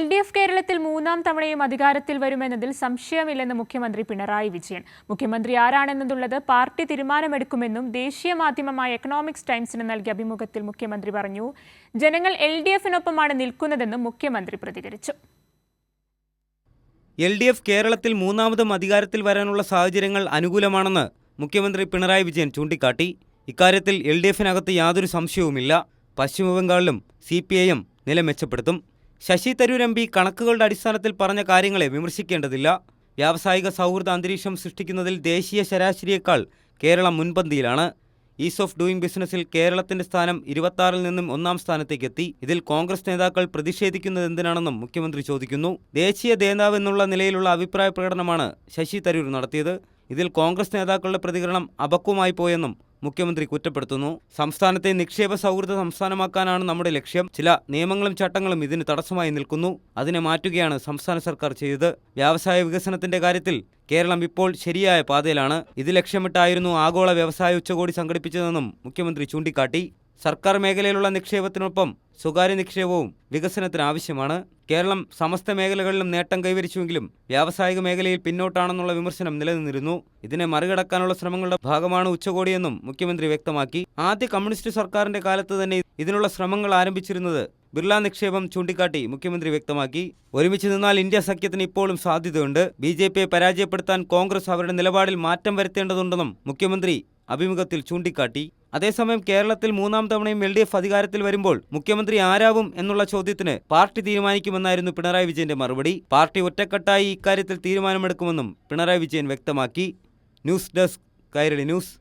LDF കേരളത്തിൽ മൂന്നാം തവണയും അധികാരത്തിൽ വരുമെന്നതിൽ സംശയമില്ലെന്ന് മുഖ്യമന്ത്രി പിണറായി വിജയൻ. മുഖ്യമന്ത്രി ആരാണെന്നുള്ളത് പാർട്ടി തീരുമാനമെടുക്കുമെന്നും ദേശീയ മാധ്യമമായ എക്കണോമിക്സ് ടൈംസിന് നൽകിയ അഭിമുഖത്തിൽ മുഖ്യമന്ത്രി പറഞ്ഞു. ജനങ്ങൾ LDFനൊപ്പമാണ് നിൽക്കുന്നതെന്നും മുഖ്യമന്ത്രി പ്രതികരിച്ചു. LDF കേരളത്തിൽ മൂന്നാമതും അധികാരത്തിൽ വരാനുള്ള സാഹചര്യങ്ങൾ അനുകൂലമാണെന്ന് മുഖ്യമന്ത്രി പിണറായി വിജയൻ ചൂണ്ടിക്കാട്ടി. ഇക്കാര്യത്തിൽ LDFനകത്ത് യാതൊരു സംശയവുമില്ല. പശ്ചിമബംഗാളിലും CPIM നില മെച്ചപ്പെടുത്തും. ശശി തരൂർ MP കണക്കുകളുടെ അടിസ്ഥാനത്തിൽ പറഞ്ഞ കാര്യങ്ങളെ വിമർശിക്കേണ്ടതില്ല. വ്യാവസായിക സൗഹൃദ അന്തരീക്ഷം സൃഷ്ടിക്കുന്നതിൽ ദേശീയ ശരാശരിയേക്കാൾ കേരളം മുൻപന്തിയിലാണ്. ഈസ് ഓഫ് ഡൂയിങ് ബിസിനസ്സിൽ കേരളത്തിന്റെ സ്ഥാനം 26-ൽ നിന്നും 1-ാം സ്ഥാനത്തേക്കെത്തി. ഇതിൽ കോൺഗ്രസ് നേതാക്കൾ പ്രതിഷേധിക്കുന്നത് എന്തിനാണെന്നും മുഖ്യമന്ത്രി ചോദിക്കുന്നു. ദേശീയ നേതാവ് എന്നുള്ള നിലയിലുള്ള അഭിപ്രായ പ്രകടനമാണ് ശശി തരൂർ നടത്തിയത്. ഇതിൽ കോൺഗ്രസ് നേതാക്കളുടെ പ്രതികരണം അപക്വമായി പോയെന്നും മുഖ്യമന്ത്രി കുറ്റപ്പെടുത്തുന്നു. സംസ്ഥാനത്തെ നിക്ഷേപ സൗഹൃദ സംസ്ഥാനമാക്കാനാണ് നമ്മുടെ ലക്ഷ്യം. ചില നിയമങ്ങളും ചട്ടങ്ങളും ഇതിന് തടസ്സമായി നിൽക്കുന്നു. അതിനെ മാറ്റുകയാണ് സംസ്ഥാന സർക്കാർ ചെയ്തത്. വ്യവസായ വികസനത്തിന്റെ കാര്യത്തിൽ കേരളം ഇപ്പോൾ ശരിയായ പാതയിലാണ്. ഇത് ലക്ഷ്യമിട്ടായിരുന്നു ആഗോള വ്യവസായ ഉച്ചകോടി സംഘടിപ്പിച്ചതെന്നും മുഖ്യമന്ത്രി ചൂണ്ടിക്കാട്ടി. സർക്കാർ മേഖലയിലുള്ള നിക്ഷേപത്തിനൊപ്പം സ്വകാര്യ നിക്ഷേപവും വികസനത്തിന് ആവശ്യമാണ്. കേരളം സമസ്ത മേഖലകളിലും നേട്ടം കൈവരിച്ചുവെങ്കിലും വ്യാവസായിക മേഖലയിൽ പിന്നോട്ടാണെന്നുള്ള വിമർശനം നിലനിന്നിരുന്നു. ഇതിനെ മറികടക്കാനുള്ള ശ്രമങ്ങളുടെ ഭാഗമാണ് ഉച്ചകോടിയെന്നും മുഖ്യമന്ത്രി വ്യക്തമാക്കി. ആദ്യ കമ്മ്യൂണിസ്റ്റ് സർക്കാരിന്റെ കാലത്ത് തന്നെ ഇതിനുള്ള ശ്രമങ്ങൾ ആരംഭിച്ചിരുന്നത് ബിർള നിക്ഷേപം ചൂണ്ടിക്കാട്ടി മുഖ്യമന്ത്രി വ്യക്തമാക്കി. ഒരുമിച്ച് നിന്നാൽ ഇന്ത്യ സഖ്യത്തിന് ഇപ്പോഴും സാധ്യതയുണ്ട്. BJPയെ പരാജയപ്പെടുത്താൻ കോൺഗ്രസ് അവരുടെ നിലപാടിൽ മാറ്റം വരുത്തേണ്ടതുണ്ടെന്നും മുഖ്യമന്ത്രി അഭിമുഖത്തിൽ ചൂണ്ടിക്കാട്ടി. അതേസമയം കേരളത്തിൽ മൂന്നാം തവണയും LDF അധികാരത്തിൽ വരുമ്പോൾ മുഖ്യമന്ത്രി ആരാവും എന്നുള്ള ചോദ്യത്തിന് പാർട്ടി തീരുമാനിക്കുമെന്നായിരുന്നു പിണറായി വിജയന്റെ മറുപടി. പാർട്ടി ഒറ്റക്കെട്ടായി ഇക്കാര്യത്തിൽ തീരുമാനമെടുക്കുമെന്നും പിണറായി വിജയൻ വ്യക്തമാക്കി. News desk Kairali news.